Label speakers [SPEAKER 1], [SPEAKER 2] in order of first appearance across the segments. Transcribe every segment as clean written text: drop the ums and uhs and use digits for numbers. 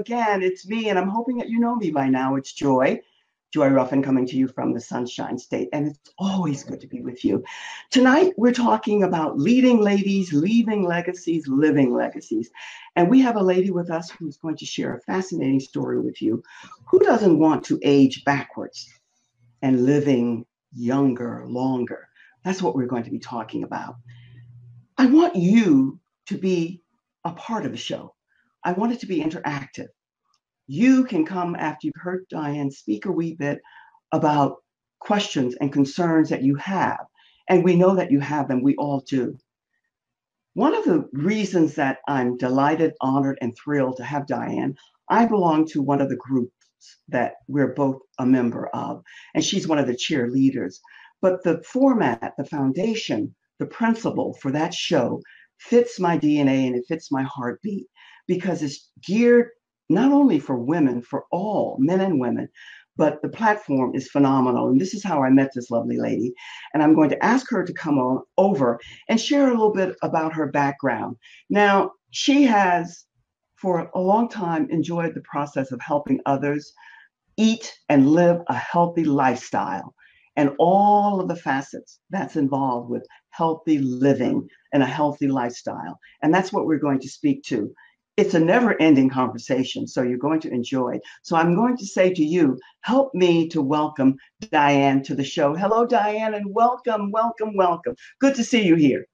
[SPEAKER 1] again. It's me, and I'm hoping that you know me by now. It's Joy Ruffen, coming to you from the Sunshine State, and it's always good to be with you. Tonight, we're talking about leading ladies, leaving legacies, living legacies. And we have a lady with us who's going to share a fascinating story with you. Who doesn't want to age backwards and living younger, longer? That's what we're going to be talking about. I want you to be a part of the show. I want it to be interactive. You can come after you've heard Diane speak a wee bit about questions and concerns that you have. And we know that you have them. We all do. One of the reasons that I'm delighted, honored, and thrilled to have Diane, I belong to one of the groups that we're both a member of, and she's one of the cheerleaders. But the format, the foundation, the principle for that show fits my DNA and it fits my heartbeat, because it's geared not only for women, for all men and women, but the platform is phenomenal. And this is how I met this lovely lady. And I'm going to ask her to come on over and share a little bit about her background. Now, she has, for a long time, enjoyed the process of helping others eat and live a healthy lifestyle, and all of the facets that's involved with healthy living and a healthy lifestyle. And that's what we're going to speak to. It's a never-ending conversation, so you're going to enjoy it. So I'm going to say to you, help me to welcome Diane to the show. Hello, Diane, and welcome, welcome, welcome. Good to see you here.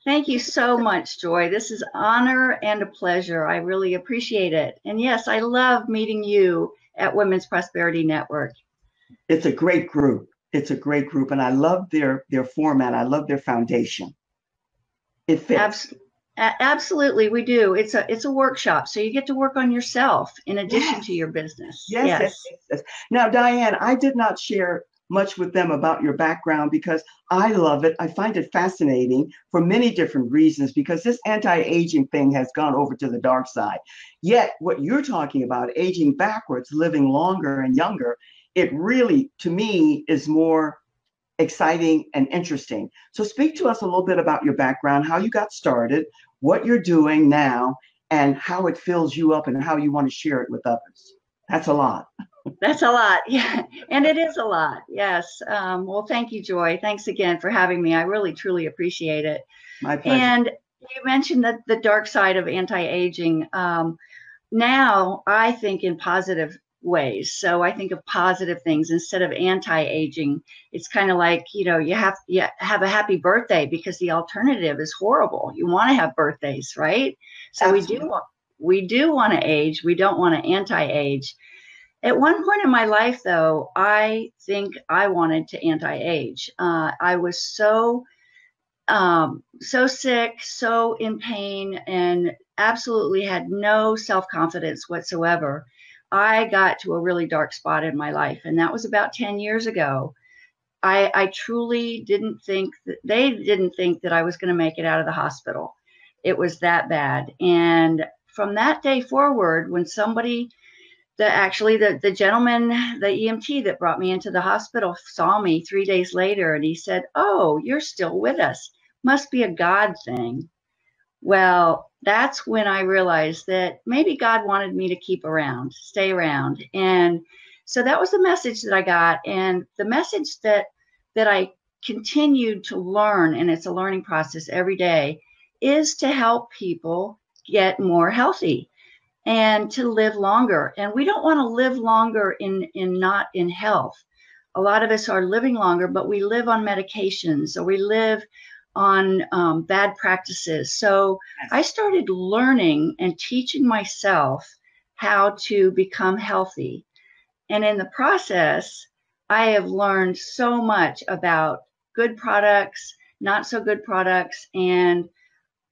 [SPEAKER 2] Thank you so much, Joy. This is an honor and a pleasure. I really appreciate it. And yes, I love meeting you at Women's Prosperity Network.
[SPEAKER 1] It's a great group. It's a great group, and I love their format. I love their foundation. It fits.
[SPEAKER 2] Absolutely, we do. It's a workshop, so you get to work on yourself in addition to your business.
[SPEAKER 1] Yes. Now, Diane, I did not share much with them about your background because I love it. I find it fascinating for many different reasons, because this anti-aging thing has gone over to the dark side. Yet, what you're talking about, aging backwards, living longer and younger, it really, to me, is more exciting and interesting. So speak to us a little bit about your background, how you got started, what you're doing now, and how it fills you up and how you want to share it with others. That's a lot.
[SPEAKER 2] That's a lot. Yeah. And it is a lot. Yes. Well, thank you, Joy. Thanks again for having me. I really, truly appreciate it.
[SPEAKER 1] My pleasure.
[SPEAKER 2] And you mentioned that the dark side of anti-aging. Now I think in positive ways. So I think of positive things instead of anti-aging. It's kind of like, you have a happy birthday, because the alternative is horrible. You want to have birthdays, right? So Absolutely. we do want to age. We don't want to anti-age. At one point in my life, though, I think I wanted to anti-age. I was so sick, so in pain, and absolutely had no self-confidence whatsoever. I got to a really dark spot in my life, and that was about 10 years ago. I truly didn't think they didn't think that I was going to make it out of the hospital. It was that bad. And from that day forward, when somebody, the gentleman, the EMT that brought me into the hospital saw me 3 days later, and he said, "Oh, you're still with us. Must be a God thing." Well, that's when I realized that maybe God wanted me to keep around, stay around. And so that was the message that I got. And the message that I continued to learn, and it's a learning process every day, is to help people get more healthy and to live longer. And we don't want to live longer not in health. A lot of us are living longer, but we live on medications, or we live on bad practices. So I started learning and teaching myself how to become healthy. And in the process, I have learned so much about good products, not so good products, and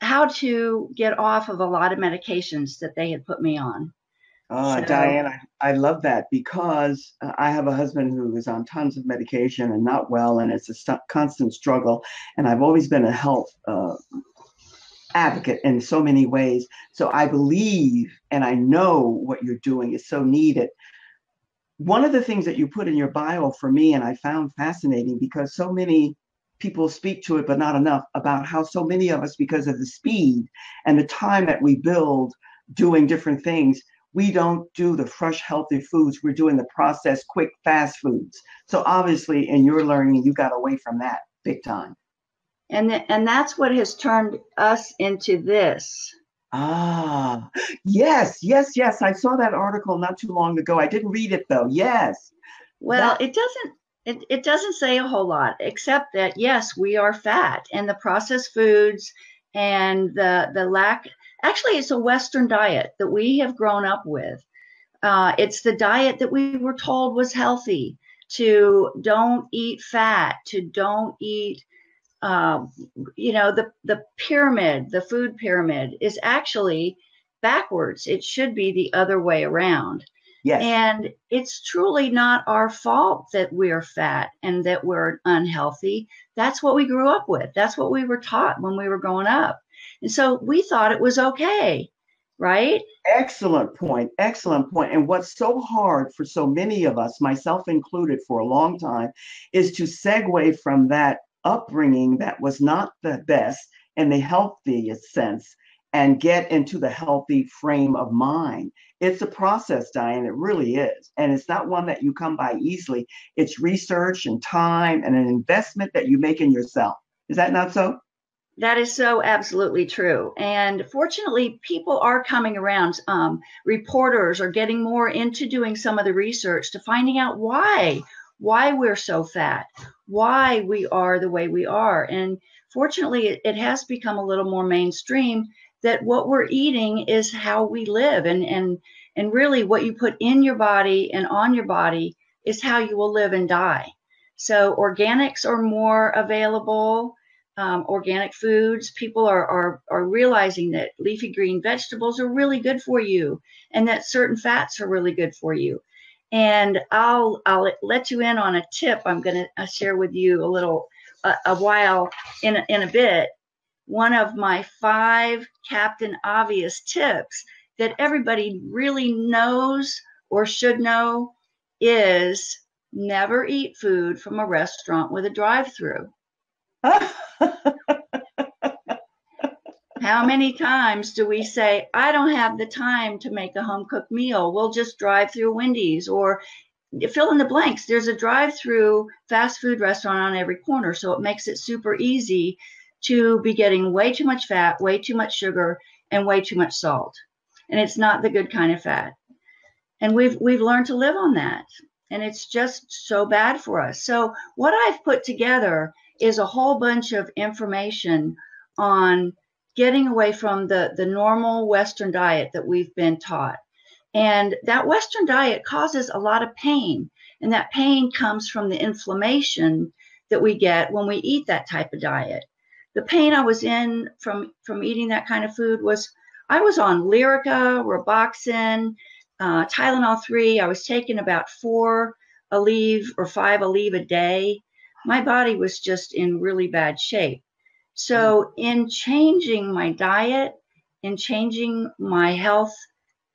[SPEAKER 2] how to get off of a lot of medications that they had put me on.
[SPEAKER 1] Diane, I love that, because I have a husband who is on tons of medication and not well, and it's a constant struggle. And I've always been a health advocate in so many ways. So I believe and I know what you're doing is so needed. One of the things that you put in your bio for me, and I found fascinating, because so many people speak to it, but not enough, about how so many of us, because of the speed and the time that we build doing different things, we don't do the fresh, healthy foods. We're doing the processed, quick, fast foods. So obviously, in your learning, you got away from that big time.
[SPEAKER 2] And that's what has turned us into this.
[SPEAKER 1] Ah, yes, yes, yes. I saw that article not too long ago. I didn't read it though. Yes.
[SPEAKER 2] Well,
[SPEAKER 1] That,
[SPEAKER 2] it doesn't say a whole lot, except that yes, we are fat, and the processed foods and the lack. Actually, it's a Western diet that we have grown up with. It's the diet that we were told was healthy. To don't eat fat. To don't eat. The pyramid, the food pyramid, is actually backwards. It should be the other way around.
[SPEAKER 1] yes.
[SPEAKER 2] And it's truly not our fault that we're fat and that we're unhealthy. That's what we grew up with. That's what we were taught when we were growing up. And so we thought it was okay, right?
[SPEAKER 1] Excellent point. Excellent point. And what's so hard for so many of us, myself included, for a long time, is to segue from that upbringing that was not the best in the healthiest sense and get into the healthy frame of mind. It's a process, Diane. It really is. And it's not one that you come by easily. It's research and time and an investment that you make in yourself. Is that not so?
[SPEAKER 2] That is so absolutely true. And fortunately, people are coming around. Reporters are getting more into doing some of the research to finding out why we're so fat, why we are the way we are. And fortunately, it has become a little more mainstream that what we're eating is how we live. And really what you put in your body and on your body is how you will live and die. So organics are more available. Organic foods, people are realizing that leafy green vegetables are really good for you, and that certain fats are really good for you. And I'll let you in on a tip I'm going to share with you a while in a bit. One of my 5 Captain Obvious tips that everybody really knows or should know is never eat food from a restaurant with a drive-through. How many times do we say, I don't have the time to make a home cooked meal. We'll just drive through Wendy's, or fill in the blanks. There's a drive through fast food restaurant on every corner. So it makes it super easy to be getting way too much fat, way too much sugar, and way too much salt. And it's not the good kind of fat. And we've learned to live on that. And it's just so bad for us. So what I've put together is a whole bunch of information on getting away from the normal Western diet that we've been taught. And that Western diet causes a lot of pain. And that pain comes from the inflammation that we get when we eat that type of diet. The pain I was in from eating that kind of food was, I was on Lyrica, Avacen, Tylenol 3. I was taking about 4 Aleve or 5 Aleve a day. My body was just in really bad shape. So in changing my diet, in changing my health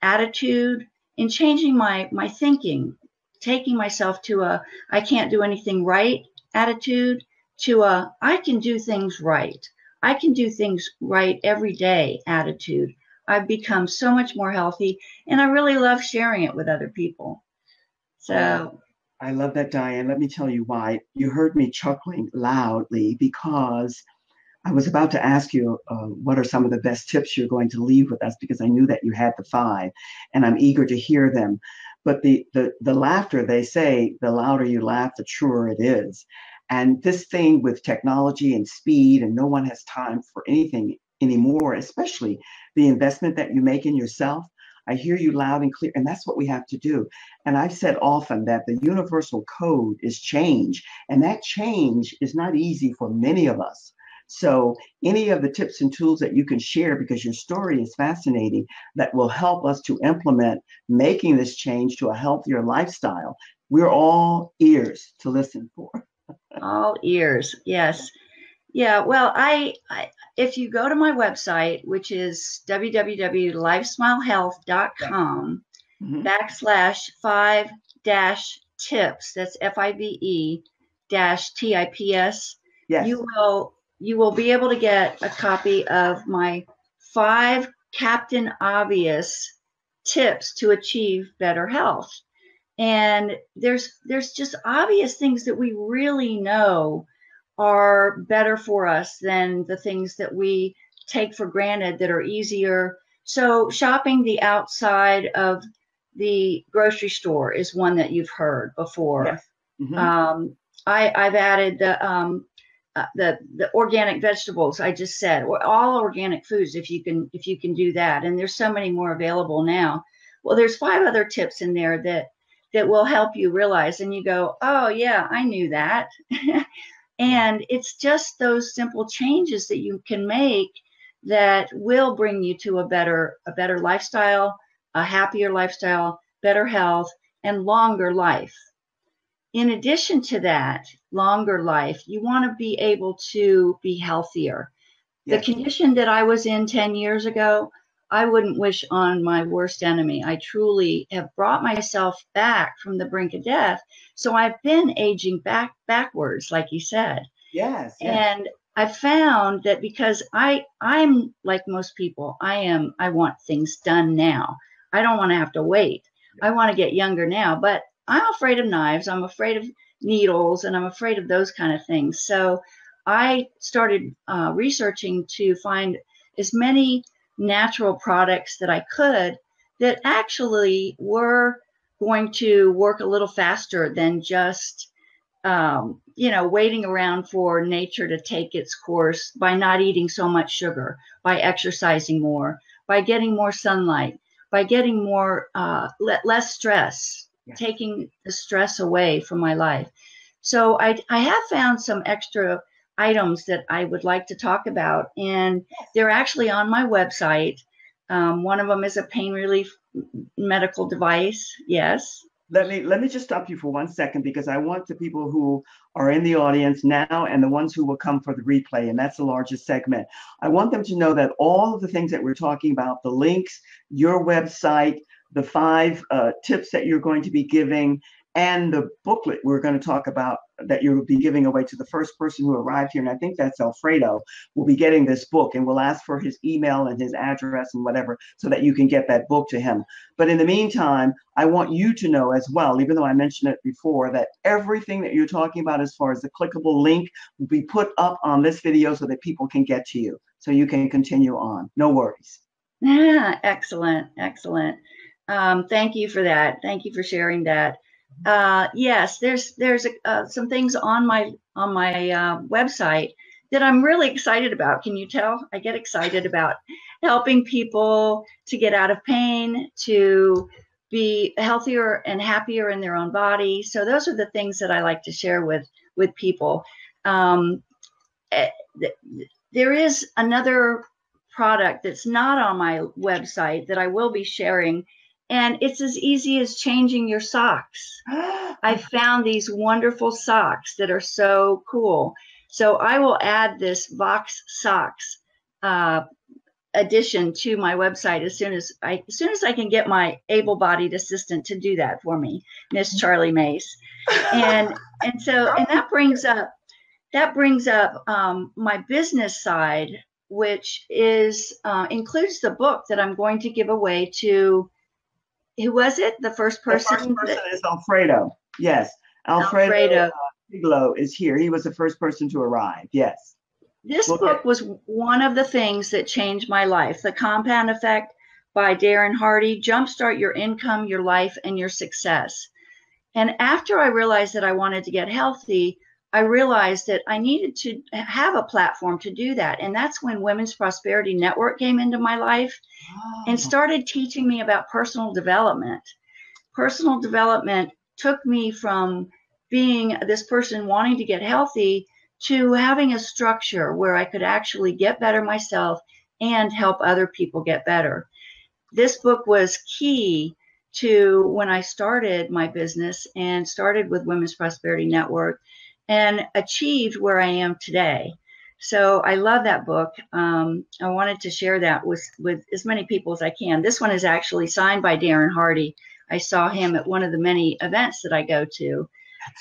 [SPEAKER 2] attitude, in changing my thinking, taking myself to a I can't do anything right attitude to a I can do things right. I can do things right every day attitude. I've become so much more healthy, and I really love sharing it with other people. So
[SPEAKER 1] I love that, Diane. Let me tell you why. You heard me chuckling loudly because I was about to ask you what are some of the best tips you're going to leave with us, because I knew that you had the 5, and I'm eager to hear them. But the laughter, they say, the louder you laugh, the truer it is. And this thing with technology and speed, and no one has time for anything anymore, especially the investment that you make in yourself. I hear you loud and clear, and that's what we have to do. And I've said often that the universal code is change, and that change is not easy for many of us. So any of the tips and tools that you can share, because your story is fascinating, that will help us to implement making this change to a healthier lifestyle, we're all ears to listen for.
[SPEAKER 2] all ears, yes. Yeah, well, I if you go to my website, which is www.lifesmilehealth.com /5-tips, that's FIVE-TIPS,
[SPEAKER 1] Yes.
[SPEAKER 2] you will be able to get a copy of my 5 Captain Obvious tips to achieve better health. And there's just obvious things that we really know are better for us than the things that we take for granted that are easier. So shopping the outside of the grocery store is one that you've heard before.
[SPEAKER 1] Yes.
[SPEAKER 2] I've added the organic vegetables. I just said, or all organic foods if you can do that. And there's so many more available now. Well, there's 5 other tips in there that will help you realize, and you go, oh yeah, I knew that. And it's just those simple changes that you can make that will bring you to a better lifestyle, a happier lifestyle, better health, and longer life. In addition to that, longer life, you want to be able to be healthier. Yes. The condition that I was in 10 years ago, I wouldn't wish on my worst enemy. I truly have brought myself back from the brink of death. So I've been aging backwards, like you said.
[SPEAKER 1] Yes.
[SPEAKER 2] And I found that because I'm like most people, I want things done now. I don't want to have to wait. I want to get younger now, but I'm afraid of knives. I'm afraid of needles, and I'm afraid of those kind of things. So I started researching to find as many natural products that I could that actually were going to work a little faster than just waiting around for nature to take its course by not eating so much sugar, by exercising more, by getting more sunlight, by getting more less stress, yes. Taking the stress away from my life. So I have found some extra items that I would like to talk about, and they're actually on my website. One of them is a pain relief medical device. Yes.
[SPEAKER 1] Let me just stop you for 1 second, because I want the people who are in the audience now and the ones who will come for the replay, and that's the largest segment. I want them to know that all of the things that we're talking about, the links, your website, the 5 tips that you're going to be giving, and the booklet we're going to talk about that you'll be giving away to the first person who arrived here, and I think that's Alfredo, will be getting this book, and we'll ask for his email and his address and whatever so that you can get that book to him. But in the meantime, I want you to know as well, even though I mentioned it before, that everything that you're talking about as far as the clickable link will be put up on this video so that people can get to you, so you can continue on. No worries.
[SPEAKER 2] Yeah, excellent. Thank you for that. Thank you for sharing that. Yes, there's some things on my website that I'm really excited about. Can you tell? I get excited about helping people to get out of pain, to be healthier and happier in their own body. So those are the things that I like to share with people. There is another product that's not on my website that I will be sharing. And it's as easy as changing your socks. I found these wonderful socks that are so cool. So I will add this Vox socks addition to my website as soon as I can get my able-bodied assistant to do that for me, Miss Charlie Mace. And that brings up my business side, which is includes the book that I'm going to give away to. Who was it? The first person?
[SPEAKER 1] The first person is Alfredo. Yes. Alfredo Bigelow is here. He was the first person to arrive. Yes.
[SPEAKER 2] This book was one of the things that changed my life. The Compound Effect by Darren Hardy. Jumpstart your income, your life, and your success. And after I realized that I wanted to get healthy, I realized that I needed to have a platform to do that. And that's when Women's Prosperity Network came into my life and started teaching me about personal development. Personal development took me from being this person wanting to get healthy to having a structure where I could actually get better myself and help other people get better. This book was key to when I started my business and started with Women's Prosperity Network and achieved where I am today. So I love that book. I wanted to share that with as many people as I can. This one is actually signed by Darren Hardy. I saw him at one of the many events that I go to.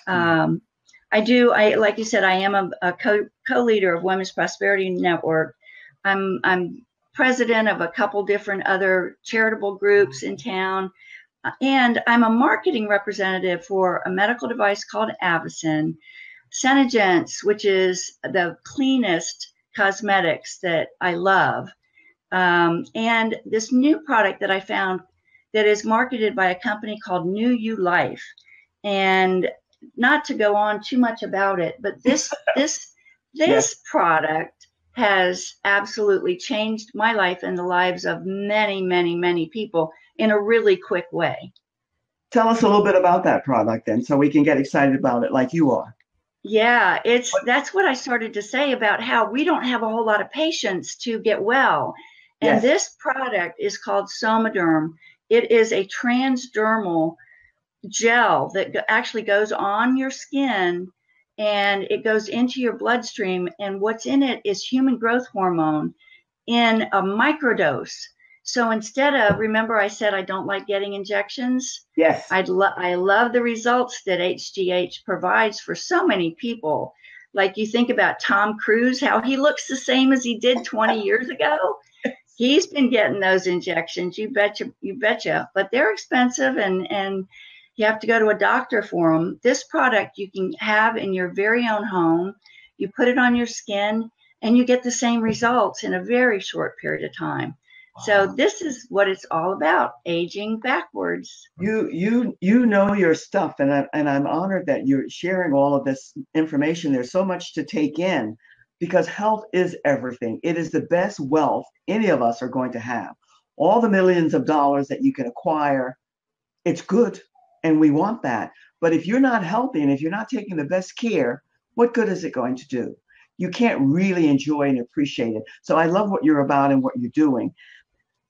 [SPEAKER 2] Like you said, I am a co-leader of Women's Prosperity Network. I'm president of a couple different other charitable groups in town. And I'm a marketing representative for a medical device called Avacen, SeneGence, which is the cleanest cosmetics that I love. And this new product that I found that is marketed by a company called New You Life. And not to go on too much about it, but this
[SPEAKER 1] Yes.
[SPEAKER 2] product has absolutely changed my life and the lives of many, many, many people in a really quick way.
[SPEAKER 1] Tell us a little bit about that product then, so we can get excited about it like you are.
[SPEAKER 2] Yeah, that's what I started to say about how we don't have a whole lot of patience to get well. And
[SPEAKER 1] Yes.
[SPEAKER 2] this product is called Somaderm. It is a transdermal gel that actually goes on your skin, and it goes into your bloodstream. And what's in it is human growth hormone in a microdose. So instead of, remember I said I don't like getting injections?
[SPEAKER 1] Yes.
[SPEAKER 2] I love the results that HGH provides for so many people. Like you think about Tom Cruise, how he looks the same as he did 20 years ago. He's been getting those injections, you betcha. But they're expensive, and you have to go to a doctor for them. This product you can have in your very own home. You put it on your skin, and you get the same results in a very short period of time. Wow. So this is what it's all about, aging backwards.
[SPEAKER 1] You know your stuff, and I'm honored that you're sharing all of this information. There's so much to take in, because health is everything. It is the best wealth any of us are going to have. All the millions of dollars that you can acquire, it's good, and we want that. But if you're not healthy and if you're not taking the best care, what good is it going to do? You can't really enjoy and appreciate it. So I love what you're about and what you're doing.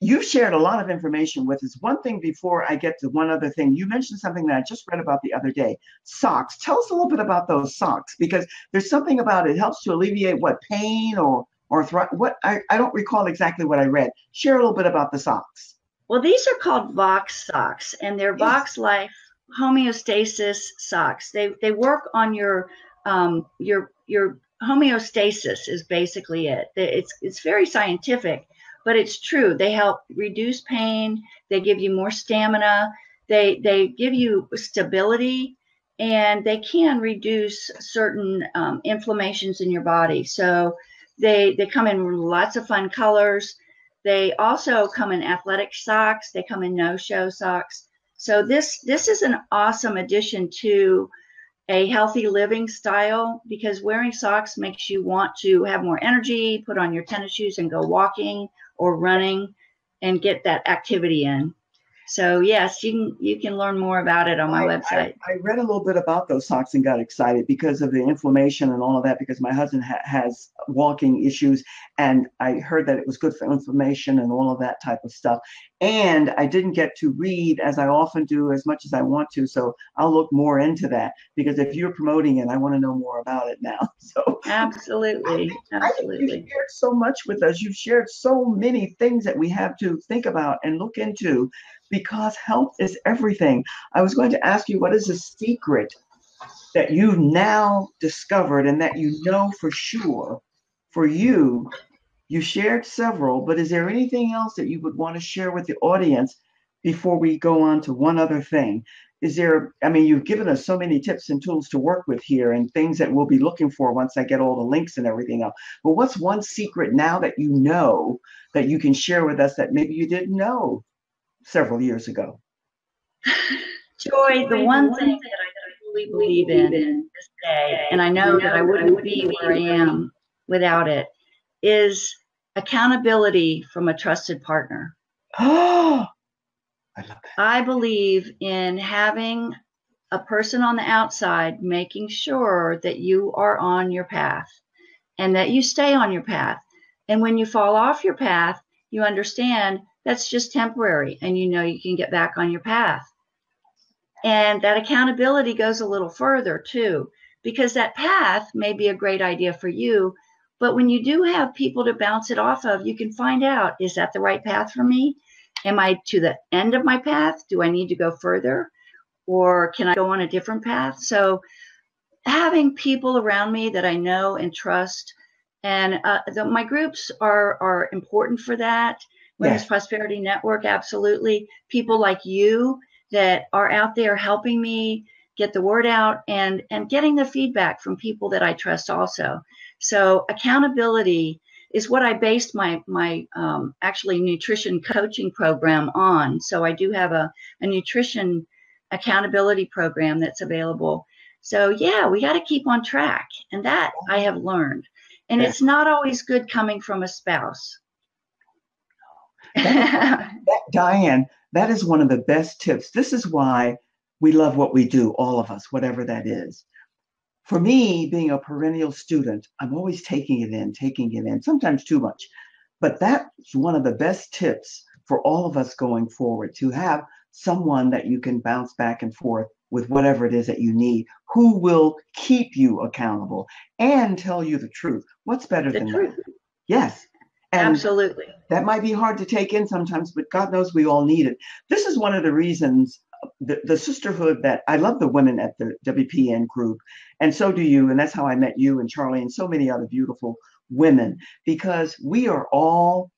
[SPEAKER 1] You've shared a lot of information with us. One thing before I get to one other thing, you mentioned something that I just read about the other day, socks. Tell us a little bit about those socks, because there's something about it helps to alleviate what, pain or what? I don't recall exactly what I read. Share a little bit about the socks.
[SPEAKER 2] Well, these are called Vox socks, and they're Vox Life homeostasis socks. They work on your homeostasis is basically it. It's very scientific, but it's true. They help reduce pain. They give you more stamina. They give you stability, and they can reduce certain inflammations in your body. So they come in lots of fun colors. They also come in athletic socks. They come in no-show socks. So this is an awesome addition to a healthy living style, because wearing socks makes you want to have more energy, put on your tennis shoes and go walking or running and get that activity in. So yes, you can learn more about it on my website.
[SPEAKER 1] I read a little bit about those socks and got excited because of the inflammation and all of that, because my husband has walking issues, and I heard that it was good for inflammation and all of that type of stuff. And I didn't get to read, as I often do, as much as I want to. So I'll look more into that, because if you're promoting it, I want to know more about it now. So
[SPEAKER 2] absolutely.
[SPEAKER 1] I think you've shared so much with us. You've shared so many things that we have to think about and look into, because health is everything. I was going to ask you, what is a secret that you've now discovered and that you know for sure for you? You shared several, but is there anything else that you would want to share with the audience before we go on to one other thing? You've given us so many tips and tools to work with here, and things that we'll be looking for once I get all the links and everything up. But what's one secret now that you know that you can share with us that maybe you didn't know several years ago?
[SPEAKER 2] Joy, the one thing that I truly believe in this day, and I know that I wouldn't be where I am without it, is accountability from a trusted partner.
[SPEAKER 1] Oh, I love that.
[SPEAKER 2] I believe in having a person on the outside making sure that you are on your path and that you stay on your path. And when you fall off your path, you understand that's just temporary, and you know you can get back on your path. And that accountability goes a little further too, because that path may be a great idea for you, but when you do have people to bounce it off of, you can find out, is that the right path for me? Am I to the end of my path? Do I need to go further? Or can I go on a different path? So having people around me that I know and trust And my groups are important for that. Women's
[SPEAKER 1] Yes.
[SPEAKER 2] Prosperity Network, absolutely. People like you that are out there helping me get the word out and getting the feedback from people that I trust also. So accountability is what I based my actually nutrition coaching program on. So I do have a nutrition accountability program that's available. So yeah, we got to keep on track, and that I have learned. And it's not always good coming from a spouse.
[SPEAKER 1] Diane, that is one of the best tips. This is why we love what we do, all of us, whatever that is. For me, being a perennial student, I'm always taking it in, sometimes too much. But that's one of the best tips for all of us going forward, to have someone that you can bounce back and forth with whatever it is that you need, who will keep you accountable and tell you the truth. What's better than that? Yes. And
[SPEAKER 2] absolutely.
[SPEAKER 1] That might be hard to take in sometimes, but God knows we all need it. This is one of the reasons, the sisterhood, that I love the women at the WPN group, and so do you. And that's how I met you and Charlie and so many other beautiful women, because we are all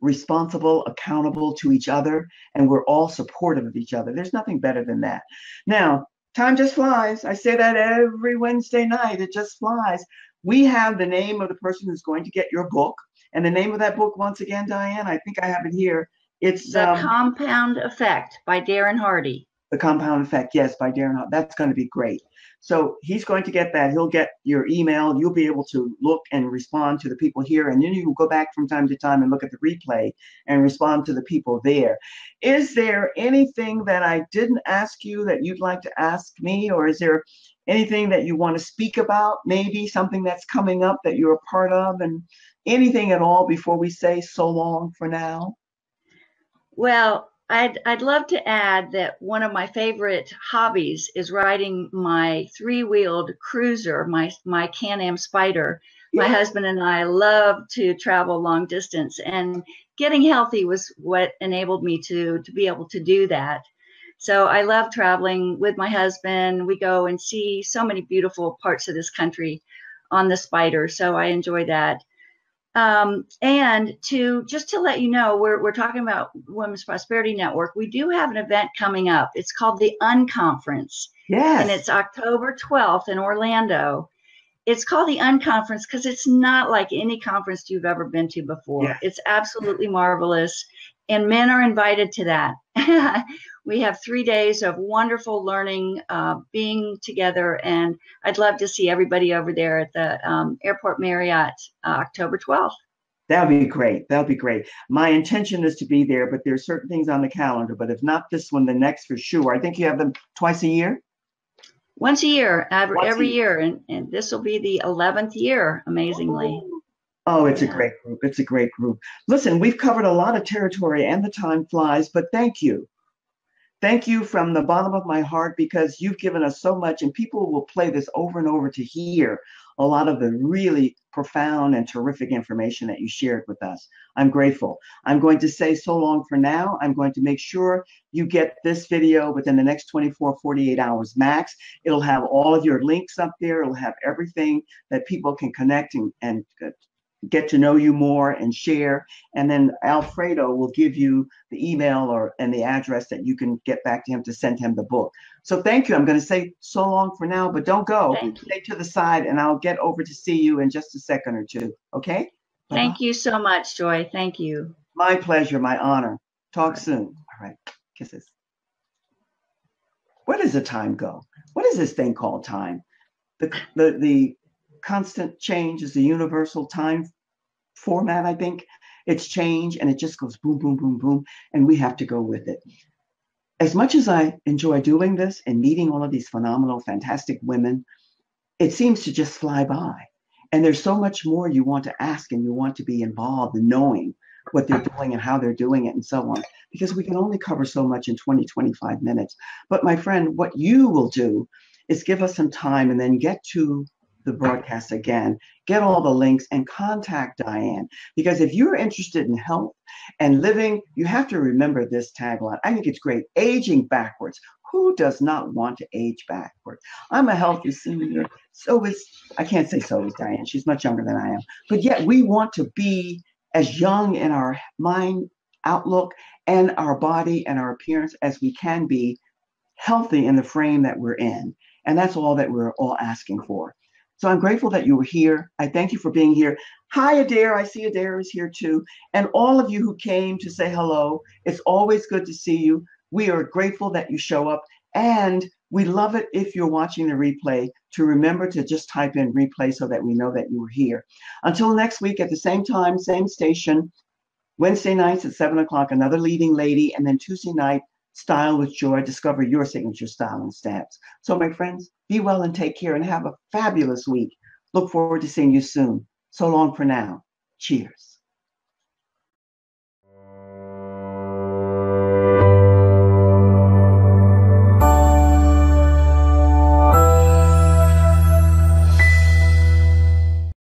[SPEAKER 1] responsible, accountable to each other, and we're all supportive of each other. There's nothing better than that. Now, time just flies. I say that every Wednesday night. It just flies. We have the name of the person who's going to get your book. And the name of that book, once again, Diane, I think I have it here. It's
[SPEAKER 2] The Compound Effect by Darren Hardy.
[SPEAKER 1] The Compound Effect, yes, by Darren Hardy. That's going to be great. So he's going to get that. He'll get your email. You'll be able to look and respond to the people here. And then you can go back from time to time and look at the replay and respond to the people there. Is there anything that I didn't ask you that you'd like to ask me? Or is there anything that you want to speak about? Maybe something that's coming up that you're a part of, and anything at all before we say so long for now?
[SPEAKER 2] Well, I'd love to add that one of my favorite hobbies is riding my three-wheeled cruiser, my Can-Am Spider. My husband and I love to travel long distance, and getting healthy was what enabled me to be able to do that. So I love traveling with my husband. We go and see so many beautiful parts of this country on the Spider, so I enjoy that. And to let you know, we're talking about Women's Prosperity Network. We do have an event coming up. It's called the Unconference.
[SPEAKER 1] Yes.
[SPEAKER 2] And it's October 12th in Orlando. It's called the Unconference because it's not like any conference you've ever been to before. Yeah. It's absolutely marvelous. And men are invited to that. We have 3 days of wonderful learning, being together, and I'd love to see everybody over there at the Airport Marriott, October 12th.
[SPEAKER 1] That'll be great. That'll be great. My intention is to be there, but there's certain things on the calendar. But if not this one, the next for sure. I think you have them twice a year?
[SPEAKER 2] Once a year, every year. And this will be the 11th year, amazingly.
[SPEAKER 1] Oh, it's a great group. It's a great group. Listen, we've covered a lot of territory and the time flies, but thank you. Thank you from the bottom of my heart, because you've given us so much, and people will play this over and over to hear a lot of the really profound and terrific information that you shared with us. I'm grateful. I'm going to say so long for now. I'm going to make sure you get this video within the next 24, 48 hours max. It'll have all of your links up there. It'll have everything that people can connect and get to know you more and share. And then Alfredo will give you the email and the address that you can get back to him to send him the book. So thank you. I'm going to say so long for now, but don't go. Stay to the side, and I'll get over to see you in just a second or two. Okay?
[SPEAKER 2] Thank you so much, Joy. Thank you.
[SPEAKER 1] My pleasure. My honor. Talk soon. All right. Kisses. Where does the time go? What is this thing called time? The constant change is the universal time format, I think. It's change, and it just goes boom, boom, boom, boom, and we have to go with it. As much as I enjoy doing this and meeting all of these phenomenal, fantastic women, it seems to just fly by. And there's so much more you want to ask, and you want to be involved in knowing what they're doing and how they're doing it and so on, because we can only cover so much in 20, 25 minutes. But my friend, what you will do is give us some time and then get to the broadcast again, get all the links, and contact Diane. Because if you're interested in health and living, you have to remember this tagline. I think it's great. Aging backwards. Who does not want to age backward? I'm a healthy senior. I can't say so is Diane. She's much younger than I am. But yet we want to be as young in our mind outlook and our body and our appearance as we can be, healthy in the frame that we're in. And that's all that we're all asking for. So I'm grateful that you were here. I thank you for being here. Hi, Adair. I see Adair is here too. And all of you who came to say hello, it's always good to see you. We are grateful that you show up. And we love it if you're watching the replay to remember to just type in replay so that we know that you were here. Until next week at the same time, same station, Wednesday nights at 7 o'clock, another leading lady, and then Tuesday night, Style with Joy. Discover your signature style and stamps. So, my friends, be well and take care and have a fabulous week. Look forward to seeing you soon. So long for now. Cheers.